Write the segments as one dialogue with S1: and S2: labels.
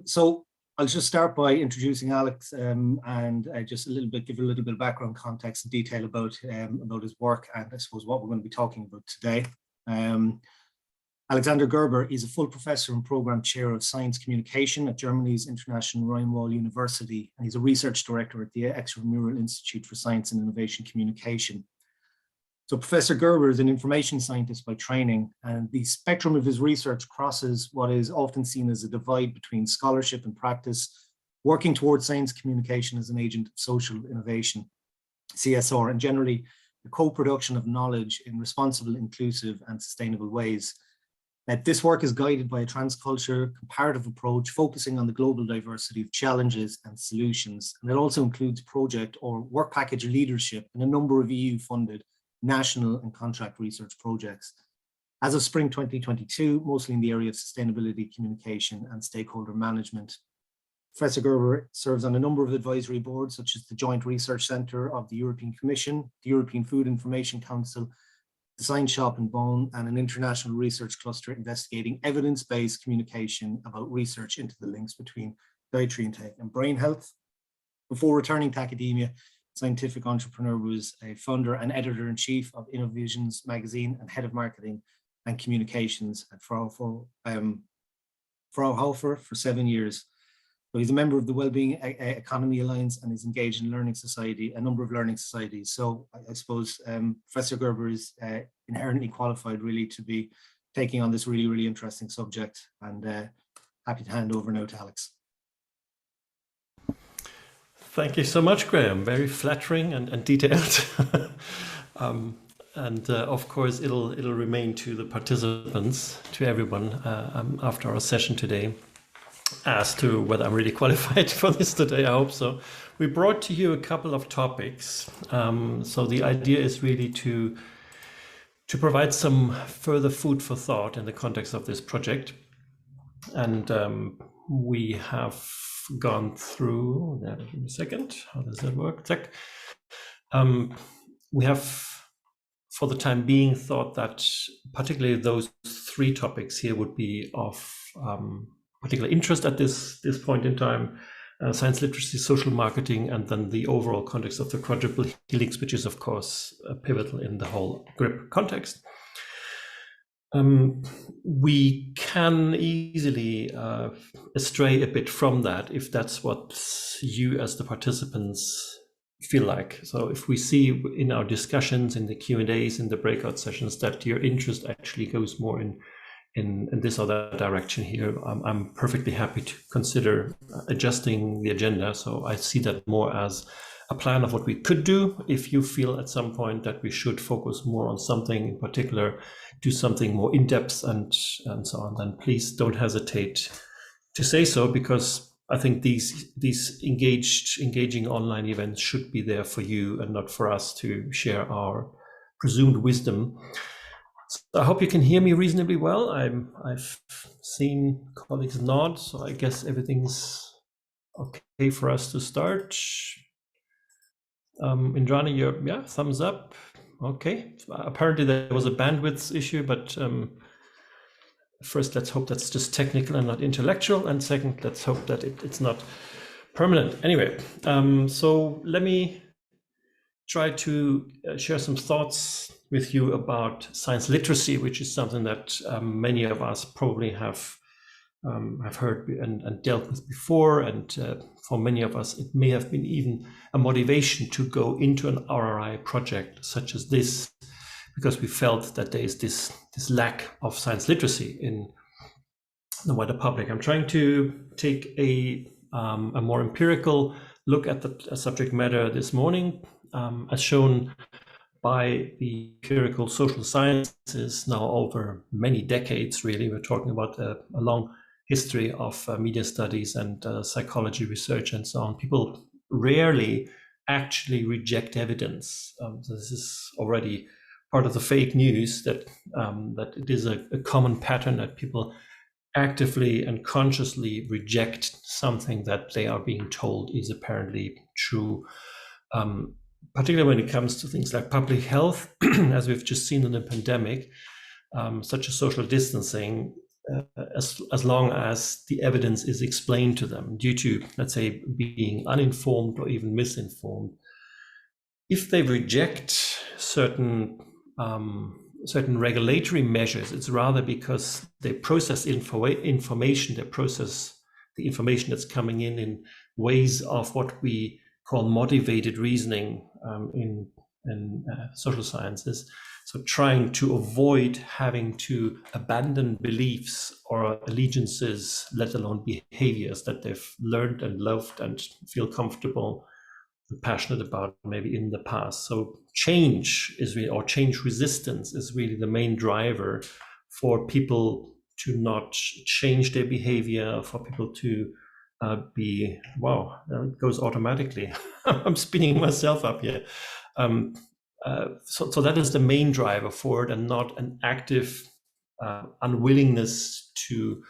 S1: So I'll just start by introducing Alex and just give a little bit of background context and detail about his work and I suppose what we're going to be talking about today. Alexander Gerber is a full professor and program chair of science communication at Germany's International Rhine-Waal University, and he's a research director at the Extramural Institute for Science and Innovation Communication. So Professor Gerber is an information scientist by training, and the spectrum of his research crosses what is often seen as a divide between scholarship and practice, working towards science communication as an agent of social innovation, CSR, and generally the co-production of knowledge in responsible, inclusive, and sustainable ways. This work is guided by a transcultural comparative approach focusing on the global diversity of challenges and solutions, and it also includes project or work package leadership in a number of EU-funded national and contract research projects. As of spring 2022, mostly in the area of sustainability, communication, and stakeholder management. Professor Gerber serves on a number of advisory boards, such as the Joint Research Centre of the European Commission, the European Food Information Council, the Science Shop in Bonn, and an international research cluster investigating evidence-based communication about research into the links between dietary intake and brain health. Before returning to academia, scientific entrepreneur, was a founder and editor-in-chief of Innovisions magazine and head of marketing and communications at Fraunhofer for 7 years. So he's a member of the Wellbeing Economy Alliance and is engaged in a number of learning societies. So I suppose Professor Gerber is inherently qualified really to be taking on this really, really interesting subject, and happy to hand over now to Alex.
S2: Thank you so much, Graham. Very flattering and detailed. Of course, it'll remain to the participants, to everyone after our session today, as to whether I'm really qualified for this today. I hope so. We brought to you a couple of topics. So the idea is really to provide some further food for thought in the context of this project. And we have gone through, give me a second, how does that work? We have, for the time being, thought that particularly those three topics here would be of particular interest at this point in time: science literacy, social marketing, and then the overall context of the Quadruple Helix, which is of course pivotal in the whole GRRIP context. We can easily astray a bit from that if that's what you as the participants feel like. So if we see in our discussions, in the Q&As, in the breakout sessions, that your interest actually goes more in this or that direction here, I'm perfectly happy to consider adjusting the agenda. So I see that more as a plan of what we could do. If you feel at some point that we should focus more on something in particular, do something more in depth and so on, then please don't hesitate to say so, because I think these engaging online events should be there for you and not for us to share our presumed wisdom. So I hope you can hear me reasonably well. I've seen colleagues nod, so I guess everything's okay for us to start. Indrani, thumbs up. Okay. Apparently there was a bandwidth issue, but first, let's hope that's just technical and not intellectual. And second, let's hope that it's not permanent. Anyway, so let me try to share some thoughts with you about science literacy, which is something that many of us probably have heard and dealt with before. And for many of us, it may have been even a motivation to go into an RRI project such as this, because we felt that there is this lack of science literacy in the wider public. I'm trying to take a more empirical look at the subject matter this morning, as shown by the empirical social sciences now over many decades, really. We're talking about a long history of media studies and psychology research and so on. People rarely actually reject evidence. So this is already part of the fake news, that it is a common pattern that people actively and consciously reject something that they are being told is apparently true. Particularly when it comes to things like public health, as we've just seen in the pandemic, such as social distancing, as long as the evidence is explained to them, due to, let's say, being uninformed or even misinformed. If they reject certain regulatory measures, it's rather because they process information, they process the information that's coming in ways of what we call motivated reasoning in social sciences. So trying to avoid having to abandon beliefs or allegiances, let alone behaviors that they've learned and loved and feel comfortable and passionate about maybe in the past. So change is really, or change resistance is really the main driver for people to not change their behavior, for people to be, wow, it goes automatically. I'm spinning myself up here. So that is the main driver for it, and not an active unwillingness to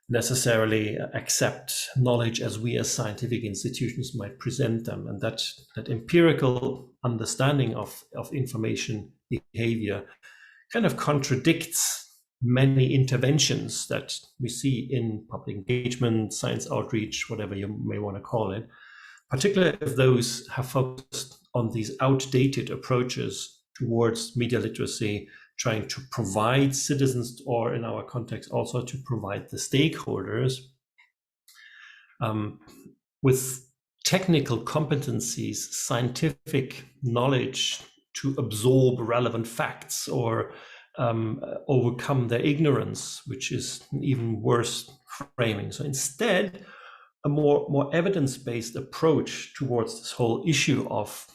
S2: necessarily accept knowledge as we as scientific institutions might present them. And that empirical understanding of information behavior kind of contradicts many interventions that we see in public engagement, science outreach, whatever you may want to call it, particularly if those have focused on these outdated approaches towards media literacy, trying to provide citizens, or in our context also to provide the stakeholders with technical competencies, scientific knowledge to absorb relevant facts or overcome their ignorance, which is an even worse framing. So instead, a more evidence-based approach towards this whole issue of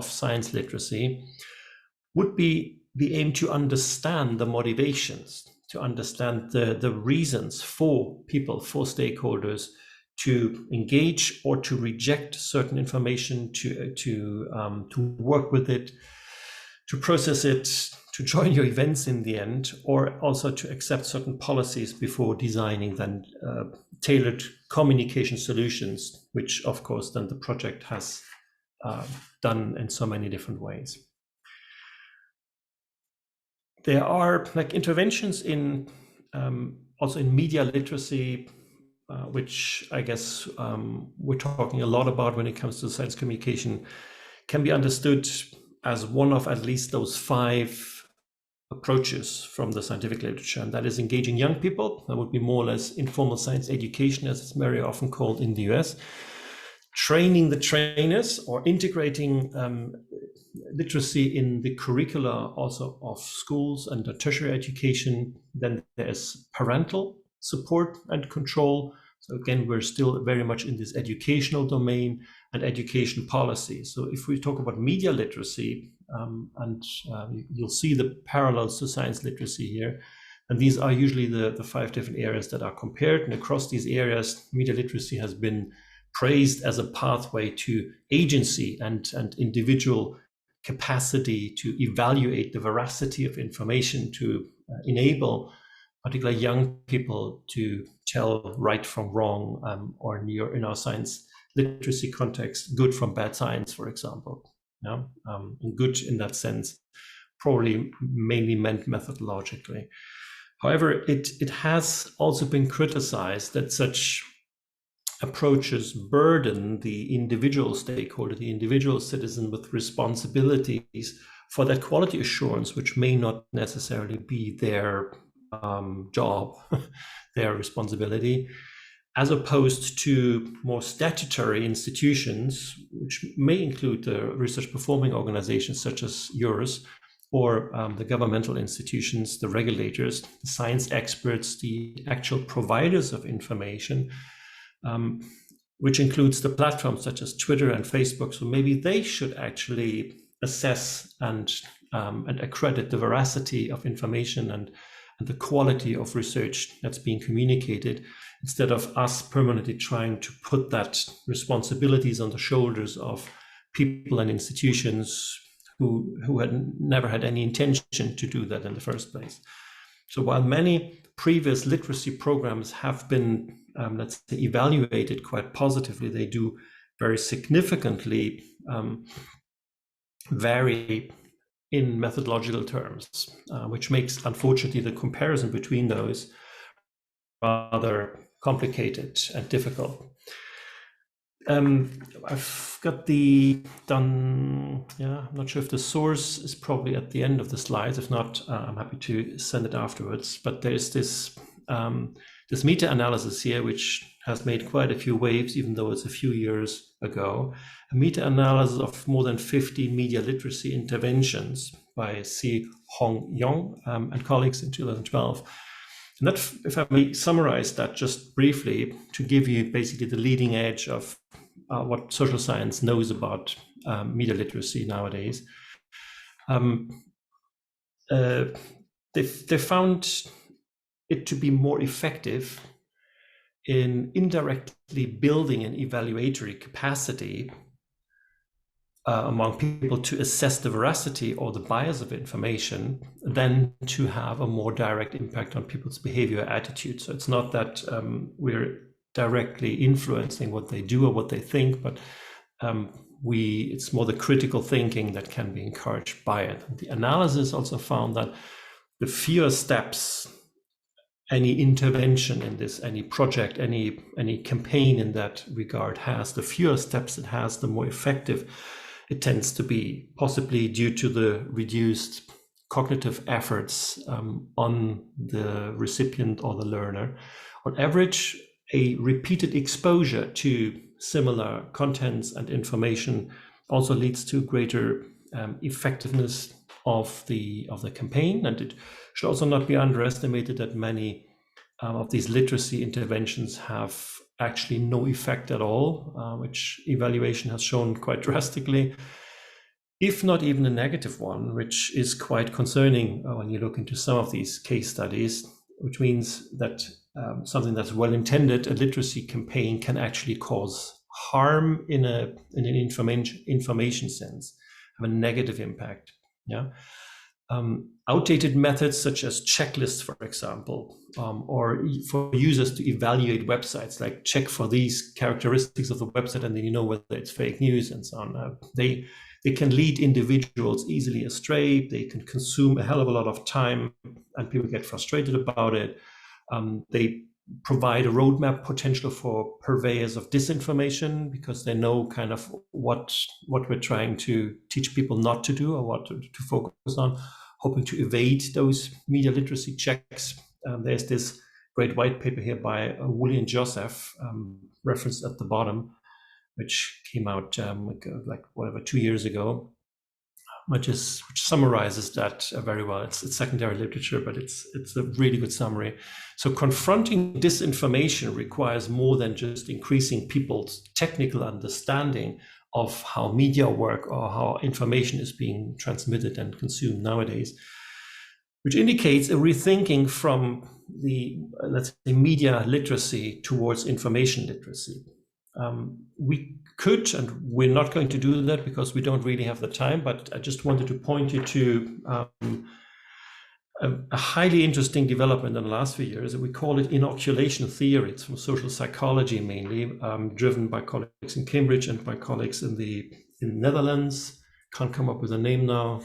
S2: science literacy would be the aim to understand the motivations, to understand the reasons for people, for stakeholders to engage or to reject certain information, to work with it, to process it, to join your events in the end, or also to accept certain policies before designing then tailored communication solutions, which of course then the project has done in so many different ways. There are like interventions in also in media literacy, which I guess we're talking a lot about when it comes to science communication, can be understood as one of at least those 5 approaches from the scientific literature, and that is engaging young people. That would be more or less informal science education, as it's very often called in the US. Training the trainers, or integrating literacy in the curricula also of schools and the tertiary education. Then there's parental support and control. So again, we're still very much in this educational domain, and education policy. So if we talk about media literacy, you'll see the parallels to science literacy here. And these are usually the 5 different areas that are compared. And across these areas, media literacy has been praised as a pathway to agency and individual capacity to evaluate the veracity of information, to enable particularly young people to tell right from wrong, or in our science literacy context, good from bad science, for example. Yeah? And good in that sense, probably mainly meant methodologically. However, it has also been criticized that such approaches burden the individual stakeholder, the individual citizen, with responsibilities for that quality assurance, which may not necessarily be their job, their responsibility, as opposed to more statutory institutions, which may include the research performing organizations such as yours, or the governmental institutions, the regulators, the science experts, the actual providers of information, which includes the platforms such as Twitter and Facebook. So maybe they should actually assess and accredit the veracity of information and the quality of research that's being communicated, instead of us permanently trying to put that responsibilities on the shoulders of people and institutions who had never had any intention to do that in the first place. So while many previous literacy programs have been, let's say, evaluated quite positively, they do very significantly vary in methodological terms, which makes, unfortunately, the comparison between those rather complicated and difficult. I've got I'm not sure if the source is probably at the end of the slides. If not, I'm happy to send it afterwards. But there's this meta-analysis here, which has made quite a few waves, even though it's a few years ago. A meta-analysis of more than 50 media literacy interventions by C. Hong Yong and colleagues in 2012. And that, if I may summarize that just briefly, to give you basically the leading edge of what social science knows about media literacy nowadays. They found it to be more effective in indirectly building an evaluatory capacity among people to assess the veracity or the bias of information than to have a more direct impact on people's behavior attitude. So it's not that we're directly influencing what they do or what they think, but it's more the critical thinking that can be encouraged by it. And the analysis also found that the fewer steps any intervention in this, any project, any campaign in that regard has, the fewer steps it has, the more effective it tends to be, possibly due to the reduced cognitive efforts on the recipient or the learner. On average, a repeated exposure to similar contents and information also leads to greater effectiveness of the campaign. And it should also not be underestimated that many of these literacy interventions have actually no effect at all, which evaluation has shown quite drastically, if not even a negative one, which is quite concerning when you look into some of these case studies, which means that something that's well intended, a literacy campaign, can actually cause harm in an information sense, have a negative impact. Yeah. Outdated methods such as checklists, for example, or for users to evaluate websites, like check for these characteristics of the website and then you know whether it's fake news and so on. They can lead individuals easily astray. They can consume a hell of a lot of time and people get frustrated about it. They provide a roadmap potential for purveyors of disinformation because they know kind of what we're trying to teach people not to do or what to focus on, hoping to evade those media literacy checks. There's this great white paper here by Woolley and Joseph, referenced at the bottom, which came out like 2 years ago, which summarizes that very well. It's secondary literature, but it's a really good summary. So confronting disinformation requires more than just increasing people's technical understanding of how media work or how information is being transmitted and consumed nowadays, which indicates a rethinking from the, let's say, media literacy towards information literacy. We could, and we're not going to do that because we don't really have the time, but I just wanted to point you to a highly interesting development in the last few years. We call it inoculation theory. It's from social psychology mainly, driven by colleagues in Cambridge and by colleagues in the Netherlands. Can't come up with a name now.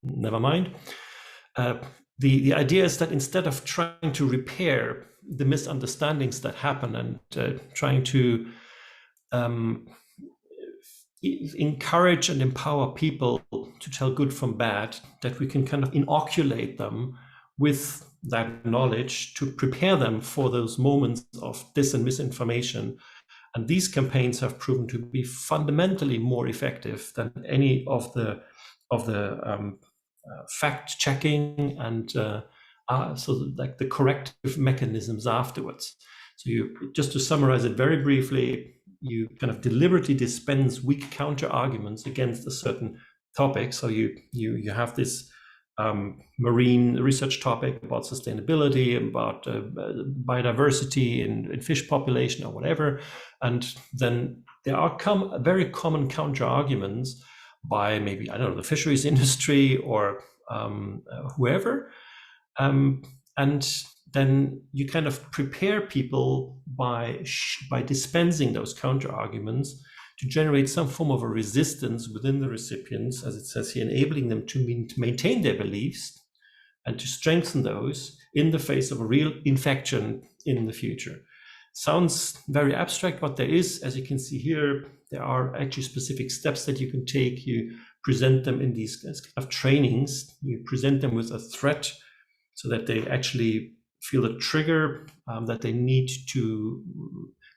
S2: Never mind. The idea is that instead of trying to repair the misunderstandings that happen and trying to encourage and empower people to tell good from bad, that we can kind of inoculate them with that knowledge to prepare them for those moments of dis and misinformation. And these campaigns have proven to be fundamentally more effective than any of the fact checking and so like the corrective mechanisms afterwards. So just to summarize it very briefly, you kind of deliberately dispense weak counter arguments against a certain topic. So you have this marine research topic about sustainability, about biodiversity in fish population or whatever, and then there are very common counter arguments by maybe, I don't know, the fisheries industry or whoever, and then you kind of prepare people by dispensing those counter arguments to generate some form of a resistance within the recipients, as it says here, enabling them to maintain their beliefs and to strengthen those in the face of a real infection in the future. Sounds very abstract, but there is, as you can see here, there are actually specific steps that you can take. You present them in these kind of trainings. You present them with a threat so that they actually feel a trigger that they need to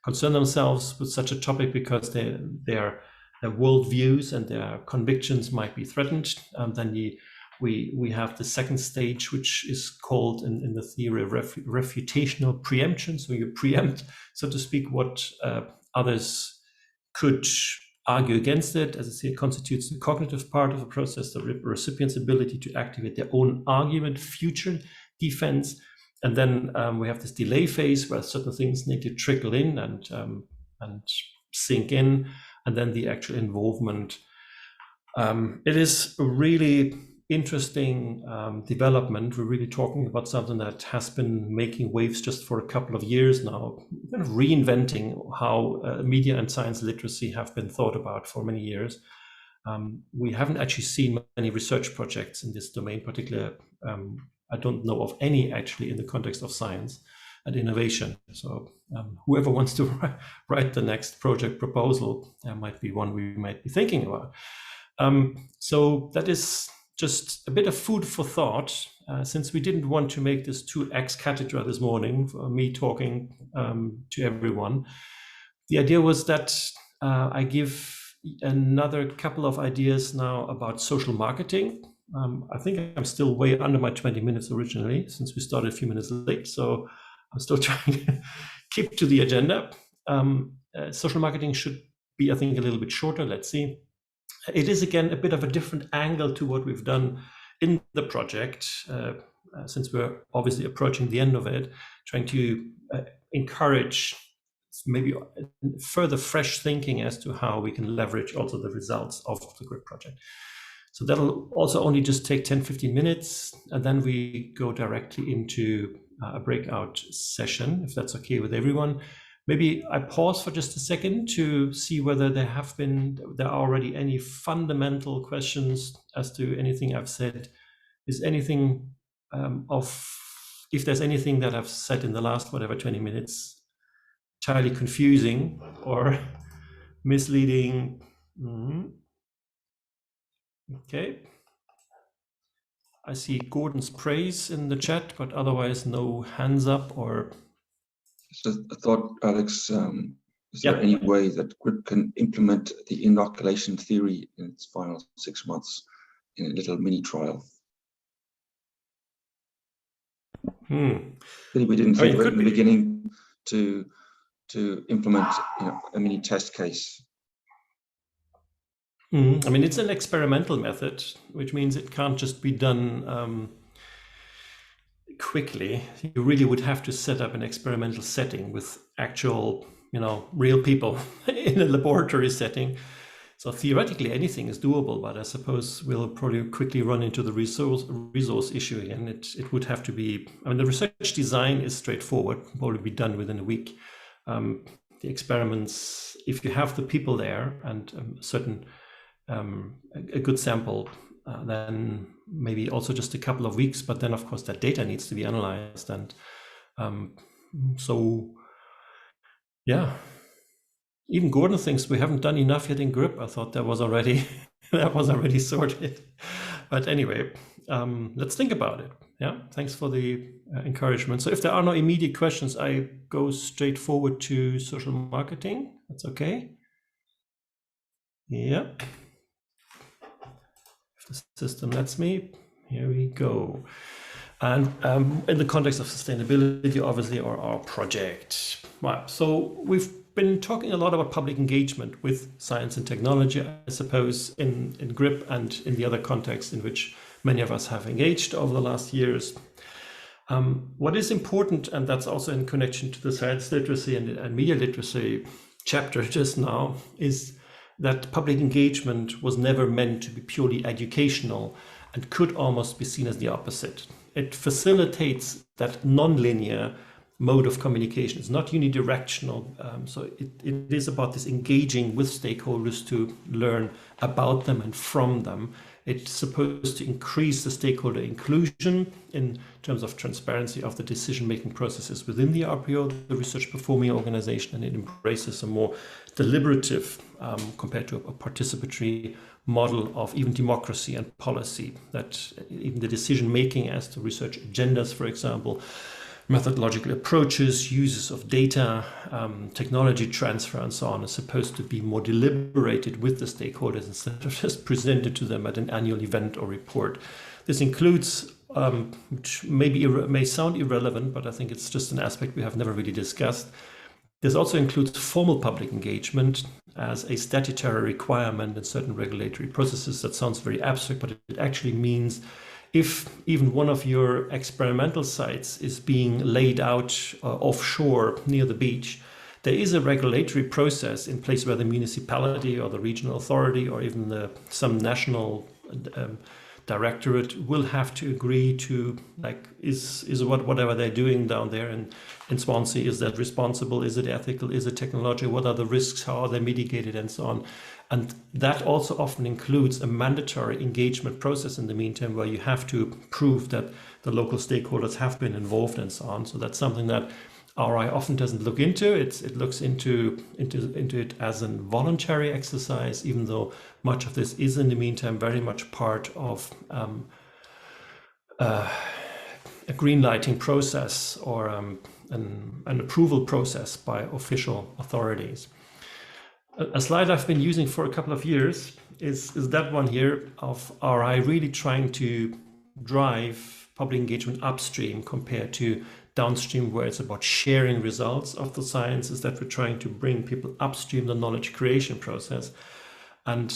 S2: concern themselves with such a topic because their worldviews and their convictions might be threatened. Then we have the second stage, which is called in the theory of refutational preemption. So you preempt, so to speak, what others could argue against it. As I say, it constitutes the cognitive part of the process, the recipient's ability to activate their own argument, future defense. And then we have this delay phase where certain things need to trickle in and sink in, and then the actual involvement. It is a really interesting development. We're really talking about something that has been making waves just for a couple of years now, kind of reinventing how media and science literacy have been thought about for many years. We haven't actually seen many research projects in this domain, particularly. I don't know of any actually in the context of science and innovation. So whoever wants to write the next project proposal, there might be one we might be thinking about. So that is just a bit of food for thought, since we didn't want to make this too ex cathedra this morning, for me talking to everyone. The idea was that I give another couple of ideas now about social marketing. I think I'm still way under my 20 minutes originally, since we started a few minutes late. So I'm still trying to keep to the agenda. Social marketing should be, I think, a little bit shorter. Let's see. It is, again, a bit of a different angle to what we've done in the project, since we're obviously approaching the end of it, trying to encourage maybe further fresh thinking as to how we can leverage also the results of the GRRIP project. So that'll also only just take 10-15 minutes, and then we go directly into a breakout session, if that's okay with everyone. Maybe I pause for just a second to see whether there are already any fundamental questions as to anything I've said. Is anything if there's anything that I've said in the last, 20 minutes, entirely confusing or misleading? Okay. I see Gordon's praise in the chat, but otherwise no hands up or...
S3: So I thought, Alex, is there any way that GRRIP can implement the inoculation theory in its final 6 months in a little mini trial? We didn't think of it in the beginning to implement, a mini test case.
S2: I mean, it's an experimental method, which means it can't just be done quickly. You really would have to set up an experimental setting with actual, real people in a laboratory setting. So theoretically, anything is doable, but I suppose we'll probably quickly run into the resource issue again. It would have to be, the research design is straightforward, probably be done within a week. The experiments, if you have the people there and a good sample, then maybe also just a couple of weeks, but then of course that data needs to be analyzed. And even Gordon thinks we haven't done enough yet in GRRIP. I thought that was already sorted. But anyway, let's think about it. Yeah, thanks for the encouragement. So if there are no immediate questions, I go straight forward to social marketing. That's okay. Yeah. If the system lets me, here we go. And in the context of sustainability, obviously, or our project. Wow. So we've been talking a lot about public engagement with science and technology, I suppose, in GRRIP and in the other contexts in which many of us have engaged over the last years. What is important, and that's also in connection to the science literacy and media literacy chapter just now, is that public engagement was never meant to be purely educational and could almost be seen as the opposite. It facilitates that non-linear mode of communication. It's not unidirectional. So it is about this engaging with stakeholders to learn about them and from them. It's supposed to increase the stakeholder inclusion in terms of transparency of the decision-making processes within the RPO, the research performing organization, and it embraces a more deliberative compared to a participatory model of even democracy and policy, that even the decision-making as to research agendas, for example, methodological approaches, uses of data, technology transfer, and so on, is supposed to be more deliberated with the stakeholders instead of just presented to them at an annual event or report. This includes, which may sound irrelevant, but I think it's just an aspect we have never really discussed. This also includes formal public engagement as a statutory requirement in certain regulatory processes. That sounds very abstract, but it actually means if even one of your experimental sites is being laid out offshore near the beach, there is a regulatory process in place where the municipality or the regional authority or even some national directorate will have to agree to, like, is whatever they're doing down there in Swansea, is that responsible? Is it ethical? Is it technological? What are the risks? How are they mitigated? And so on. And that also often includes a mandatory engagement process in the meantime, where you have to prove that the local stakeholders have been involved and so on. So that's something that RI often doesn't look into. It looks into it as a voluntary exercise, even though much of this is in the meantime very much part of a green lighting process or an approval process by official authorities. A slide I've been using for a couple of years is that one here of RI really trying to drive public engagement upstream compared to downstream, where it's about sharing results of the science, is that we're trying to bring people upstream the knowledge creation process. And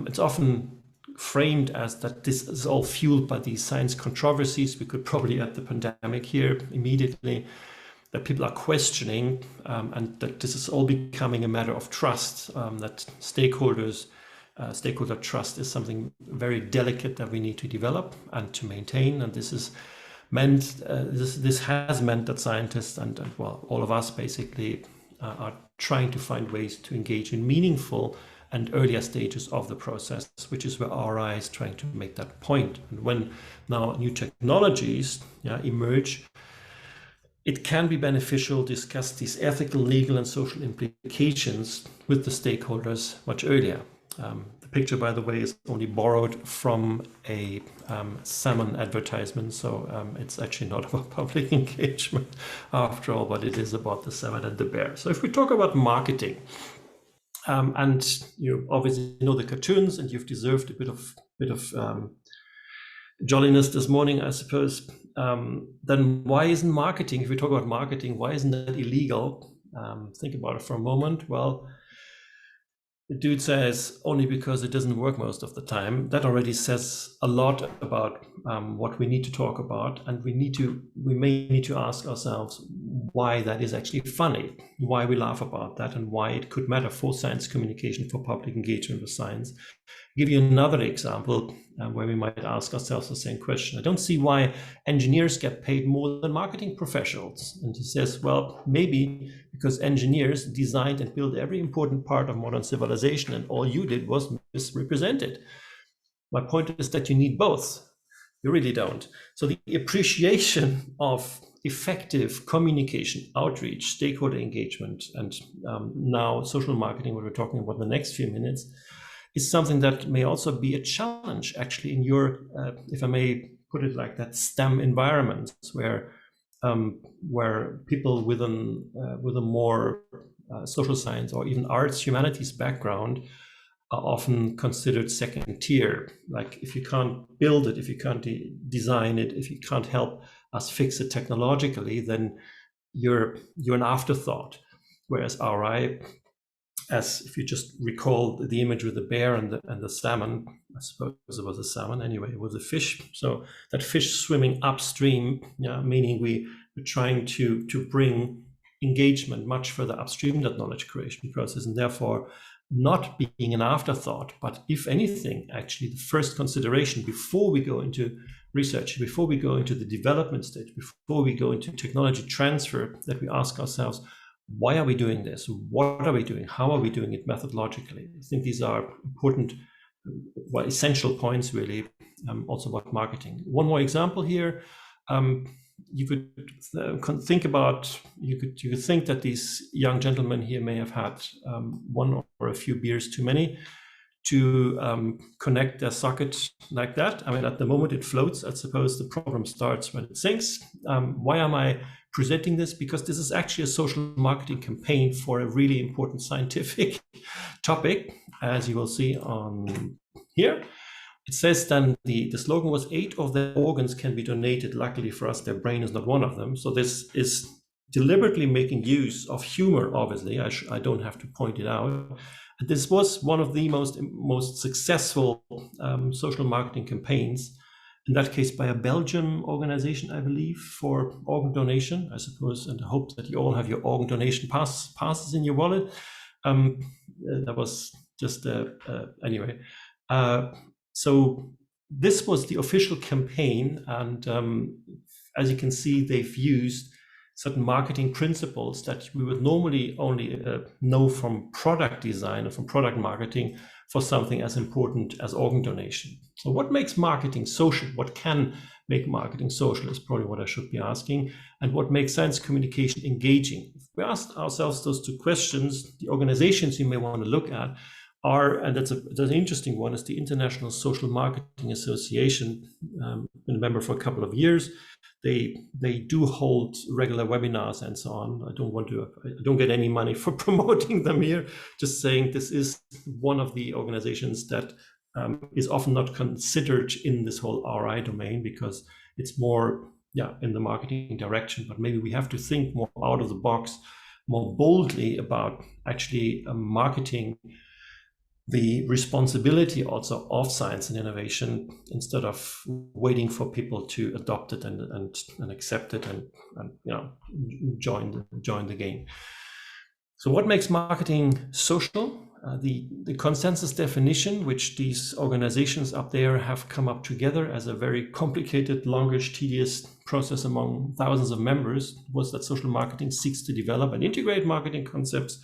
S2: it's often framed as that this is all fueled by these science controversies. We could probably add the pandemic here immediately, that people are questioning, and that this is all becoming a matter of trust, that stakeholder trust is something very delicate that we need to develop and to maintain. And this is meant, this has meant that scientists and well, all of us basically are trying to find ways to engage in meaningful and earlier stages of the process, which is where RI is trying to make that point. And when now new technologies emerge, it can be beneficial to discuss these ethical, legal, and social implications with the stakeholders much earlier. The picture, by the way, is only borrowed from a salmon advertisement, so it's actually not about public engagement after all, but it is about the salmon and the bear. So if we talk about marketing, and you obviously know the cartoons, and you've deserved a bit of jolliness this morning, I suppose. Then why isn't marketing, if we talk about marketing, why isn't that illegal? Think about it for a moment. Well, the dude says only because it doesn't work most of the time. That already says a lot about what we need to talk about, and we may need to ask ourselves why that is actually funny, why we laugh about that, and why it could matter for science communication, for public engagement with science. I'll give you another example where we might ask ourselves the same question. I don't see why engineers get paid more than marketing professionals. And he says, well, maybe because engineers designed and built every important part of modern civilization, and all you did was misrepresent it. My point is that you need both. You really don't. So the appreciation of effective communication, outreach, stakeholder engagement, and now social marketing, what we're talking about in the next few minutes, is something that may also be a challenge actually in your, if I may put it like that, STEM environments where people with a more social science or even arts, humanities background are often considered second tier. Like, if you can't build it, if you can't design it, if you can't help us fix it technologically, then you're an afterthought. Whereas RI, as if you just recall the image with the bear and the salmon, I suppose it was a salmon anyway, it was a fish. So that fish swimming upstream, meaning we're trying to bring engagement much further upstream that knowledge creation process, and therefore not being an afterthought, but if anything, actually the first consideration before we go into research, before we go into the development stage, before we go into technology transfer, that we ask ourselves, why are we doing this? What are we doing? How are we doing it methodologically? I think these are important, well, essential points really, also about marketing. One more example here. You could think about, you could think that these young gentlemen here may have had one or a few beers too many to connect their socket like that. I mean, at the moment it floats. I suppose the problem starts when it sinks. Why am I presenting this? Because this is actually a social marketing campaign for a really important scientific topic, as you will see on here. It says then the slogan was 8 of their organs can be donated. Luckily for us, their brain is not one of them. So this is deliberately making use of humor, obviously. I don't have to point it out. And this was one of the most successful social marketing campaigns, in that case by a Belgian organization, I believe, for organ donation, I suppose, and I hope that you all have your organ donation passes in your wallet. That was just, anyway. So this was the official campaign, and as you can see, they've used certain marketing principles that we would normally only know from product design or from product marketing for something as important as organ donation. So what makes marketing social? What can make marketing social is probably what I should be asking. And what makes science communication engaging? If we ask ourselves those two questions, the organizations you may want to look at are, and that's an interesting one, is the International Social Marketing Association. Been a member for a couple of years. They do hold regular webinars and so on. I don't get any money for promoting them here. Just saying this is one of the organizations that is often not considered in this whole RI domain because it's more, in the marketing direction. But maybe we have to think more out of the box, more boldly about actually marketing the responsibility also of science and innovation, instead of waiting for people to adopt it and accept it and join the game. So what makes marketing social? The consensus definition, which these organizations up there have come up together as a very complicated, longish, tedious process among thousands of members, was that social marketing seeks to develop and integrate marketing concepts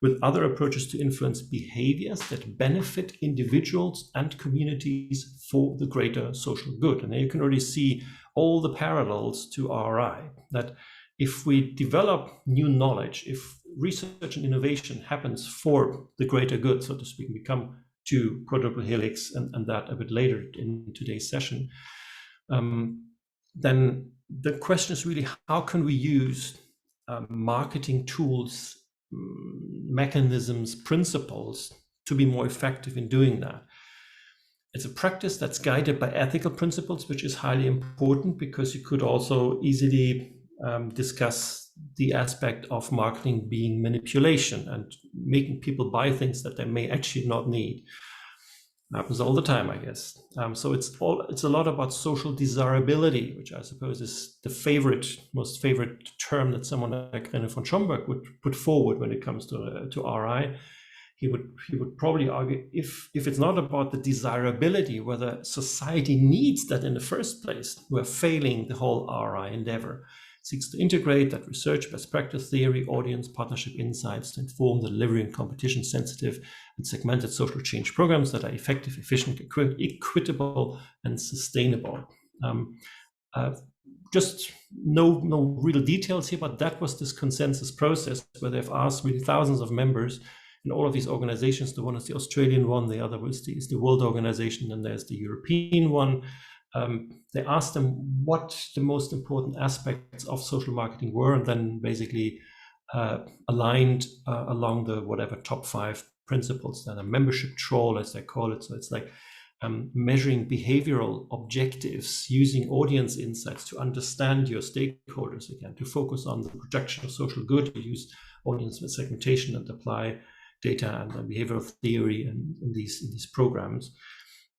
S2: with other approaches to influence behaviors that benefit individuals and communities for the greater social good. And there you can already see all the parallels to RI, that if we develop new knowledge, if research and innovation happens for the greater good, so to speak, we come to Quadruple Helix and that a bit later in today's session, then the question is really, how can we use marketing tools, mechanisms, principles to be more effective in doing that? It's a practice that's guided by ethical principles, which is highly important, because you could also easily discuss the aspect of marketing being manipulation and making people buy things that they may actually not need. Happens all the time, I guess. So it's a lot about social desirability, which I suppose is the most favorite term that someone like René von Schomburg would put forward when it comes to RI. He would probably argue, if it's not about the desirability, whether society needs that in the first place, we're failing the whole RI endeavor. It seeks to integrate that research, best practice theory, audience, partnership insights to inform the delivery and competition-sensitive and segmented social change programs that are effective, efficient, equitable, and sustainable. Just no real details here, but that was this consensus process where they've asked really thousands of members in all of these organizations. The one is the Australian one, the other is the World Organization, and there's the European one. They asked them what the most important aspects of social marketing were, and then basically aligned along the whatever top 5 principles, then a membership trawl, as they call it. So it's like measuring behavioral objectives, using audience insights to understand your stakeholders again, to focus on the projection of social good, to use audience segmentation and apply data and behavioral theory in these programs.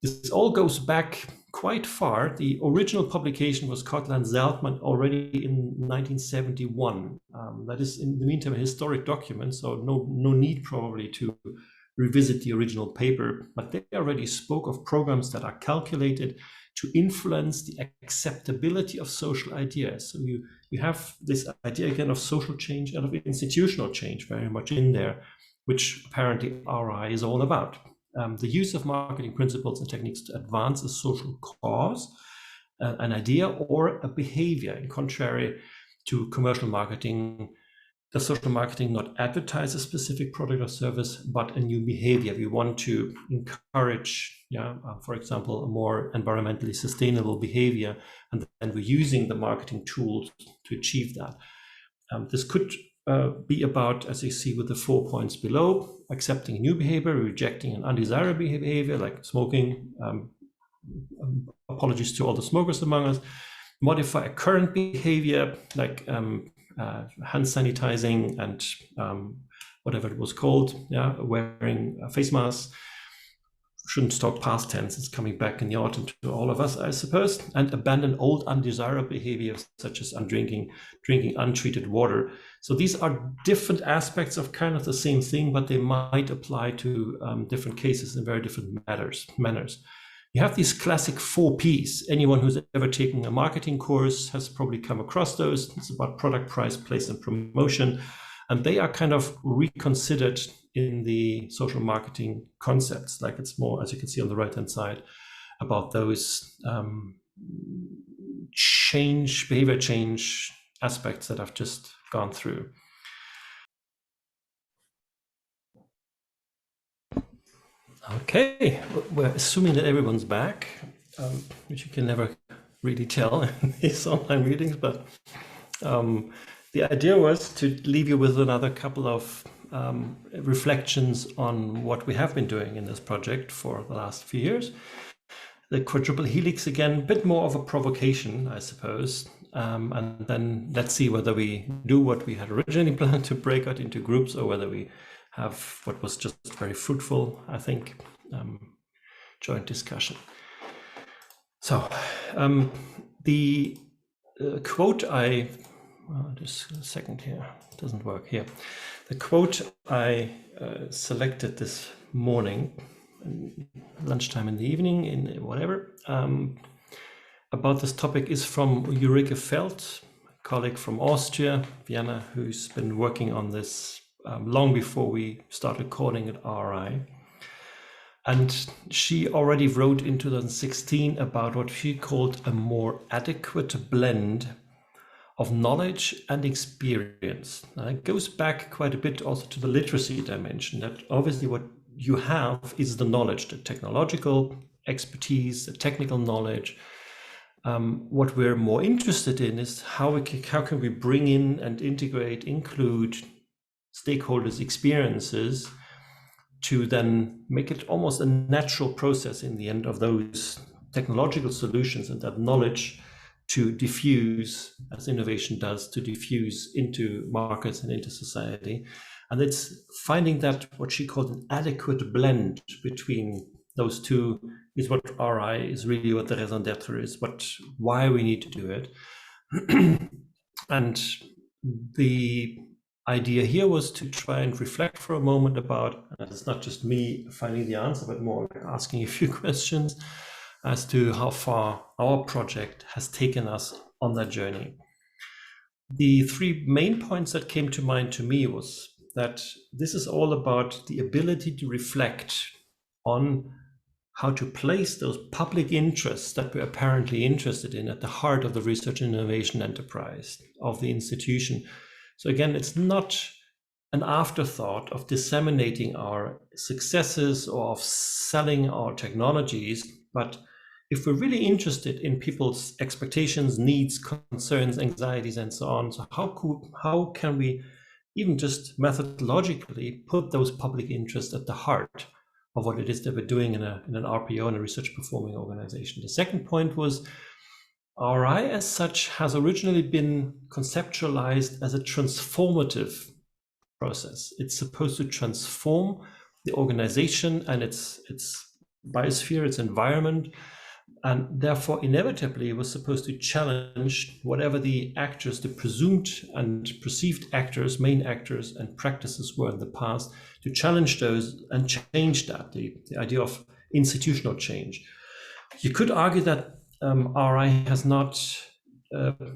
S2: This all goes back quite far. The original publication was Kotland-Zeltman already in 1971. That is, in the meantime, a historic document, so no need probably to revisit the original paper, but they already spoke of programs that are calculated, to influence the acceptability of social ideas. So you have this idea again of social change and of institutional change very much in there, which apparently RI is all about. The use of marketing principles and techniques to advance a social cause, an idea or a behavior. In contrary to commercial marketing, the social marketing not advertise a specific product or service, but a new behavior. We want to encourage, for example, a more environmentally sustainable behavior, and then we're using the marketing tools to achieve that. This could be about, as you see with the 4 points below, accepting a new behavior, rejecting an undesirable behavior like smoking. Apologies to all the smokers among us. Modify a current behavior like hand sanitizing and whatever it was called, wearing a face mask. Shouldn't talk past tense, it's coming back in the autumn to all of us, I suppose. And abandon old undesirable behaviors such as drinking untreated water. So these are different aspects of kind of the same thing, but they might apply to different cases in very different manners. You have these classic 4 Ps. Anyone who's ever taken a marketing course has probably come across those. It's about product, price, place, and promotion. And they are kind of reconsidered in the social marketing concepts. Like it's more, as you can see on the right-hand side, about those behavior change aspects that I've just gone through. Okay, we're assuming that everyone's back, which you can never really tell in these online meetings, but the idea was to leave you with another couple of reflections on what we have been doing in this project for the last few years. The Quadruple Helix, again, a bit more of a provocation, I suppose, and then let's see whether we do what we had originally planned to break out into groups, or whether we have what was just very fruitful, I think, joint discussion. So the quote just a second here, it doesn't work here. The quote I selected this morning, lunchtime in the evening, in whatever, about this topic is from Ulrike Feld, a colleague from Austria, Vienna, who's been working on this long before we started calling it RI. And she already wrote in 2016 about what she called a more adequate blend of knowledge and experience. Now, it goes back quite a bit also to the literacy dimension, that obviously what you have is the knowledge, the technological expertise, the technical knowledge. What we're more interested in is how can we bring in and integrate, include stakeholders' experiences to then make it almost a natural process in the end of those technological solutions and that knowledge to diffuse, as innovation does, to diffuse into markets and into society. And it's finding that what she called an adequate blend between those two is what RI is really, what the raison d'etre is, why we need to do it. And the idea here was to try and reflect for a moment about, and it's not just me finding the answer, but more asking a few questions as to how far our project has taken us on that journey. The 3 main points that came to mind to me was that this is all about the ability to reflect on how to place those public interests that we're apparently interested in at the heart of the research and innovation enterprise of the institution. So again, it's not an afterthought of disseminating our successes or of selling our technologies, but if we're really interested in people's expectations, needs, concerns, anxieties, and so on, so how can we even just methodologically put those public interests at the heart of what it is that we're doing in an RPO, in a research performing organization? The second point was RI as such has originally been conceptualized as a transformative process. It's supposed to transform the organization and its biosphere, its environment, and therefore inevitably it was supposed to challenge whatever the actors, the presumed and perceived actors, main actors and practices were in the past, to challenge those and change that, the idea of institutional change. You could argue that RI has not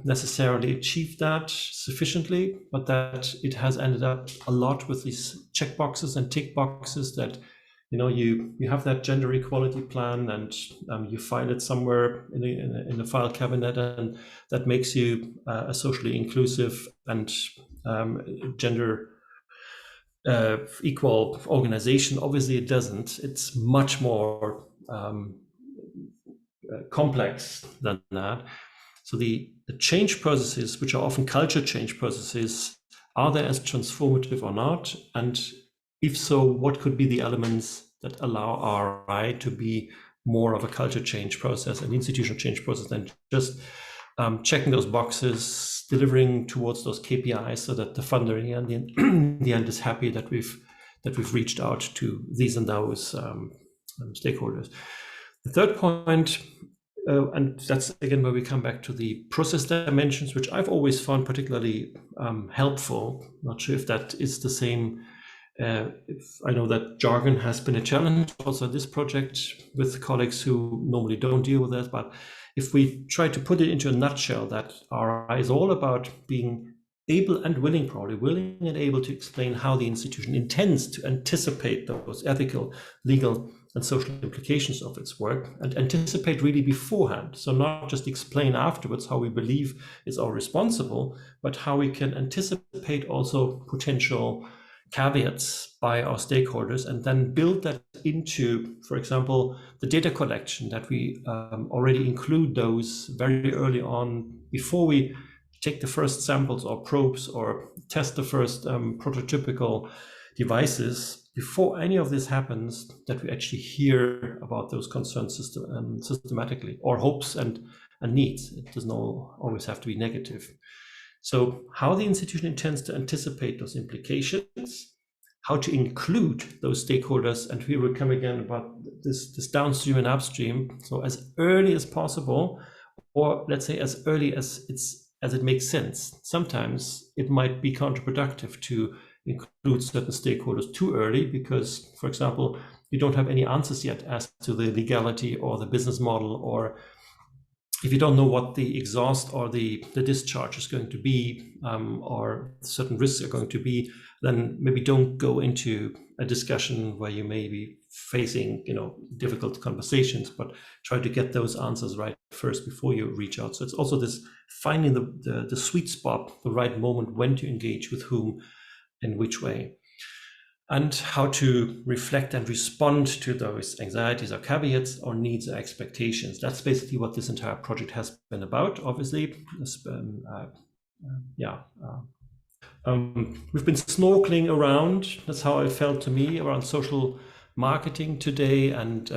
S2: necessarily achieved that sufficiently, but that it has ended up a lot with these checkboxes and tick boxes that, you know, you have that gender equality plan and you file it somewhere in a file cabinet, and that makes you a socially inclusive and gender equal organization. Obviously it doesn't. It's much more complex than that. So the change processes, which are often culture change processes, are they as transformative or not? And if so, what could be the elements that allow RI to be more of a culture change process, an institutional change process, than just checking those boxes, delivering towards those KPIs, so that the funder in the end is happy that we've reached out to these and those stakeholders. The third point, and that's again where we come back to the process dimensions, which I've always found particularly helpful. Not sure if that is the same. If I know that jargon has been a challenge also in this project with colleagues who normally don't deal with that, but if we try to put it into a nutshell, that RI is all about being able and willing, probably willing and able to explain how the institution intends to anticipate those ethical, legal, and social implications of its work, and anticipate really beforehand. So not just explain afterwards how we believe is all responsible, but how we can anticipate also potential caveats by our stakeholders, and then build that into, for example, the data collection, that we already include those very early on before we take the first samples or probes or test the first prototypical devices. Before any of this happens, that we actually hear about those concerns systematically, or hopes and needs. It doesn't always have to be negative. So how the institution intends to anticipate those implications, how to include those stakeholders, and we will come again about this downstream and upstream. So as early as possible, or let's say as early as it makes sense. Sometimes it might be counterproductive to include certain stakeholders too early because, for example, you don't have any answers yet as to the legality or the business model, or if you don't know what the exhaust or the discharge is going to be, or certain risks are going to be, then maybe don't go into a discussion where you may be facing, difficult conversations, but try to get those answers right first before you reach out. So it's also this finding the sweet spot, the right moment when to engage with whom, in which way, and how to reflect and respond to those anxieties or caveats or needs or expectations. That's basically what this entire project has been about, obviously. We've been snorkeling around, that's how it felt to me, around social marketing today, and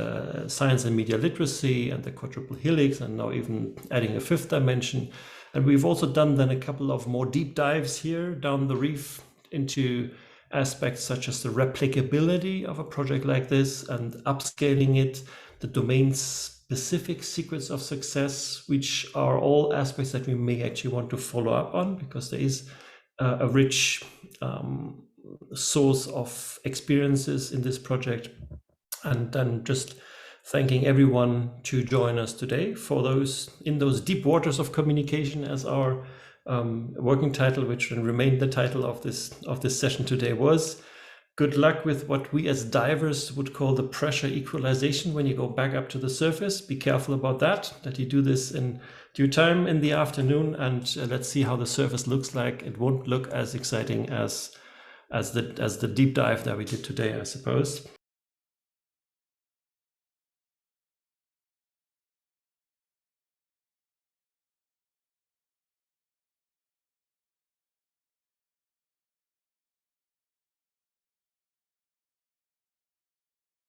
S2: science and media literacy, and the Quadruple Helix, and now even adding a fifth dimension. And we've also done then a couple of more deep dives here down the reef into aspects such as the replicability of a project like this and upscaling it, the domain-specific secrets of success, which are all aspects that we may actually want to follow up on, because there is a rich source of experiences in this project. And then just thanking everyone to join us today for those deep waters of communication, as our working title, which will remain the title of this session today, was. Good luck with what we as divers would call the pressure equalization when you go back up to the surface. Be careful about that you do this in due time in the afternoon, and let's see how the surface looks like. It won't look as exciting as the deep dive that we did today, I suppose.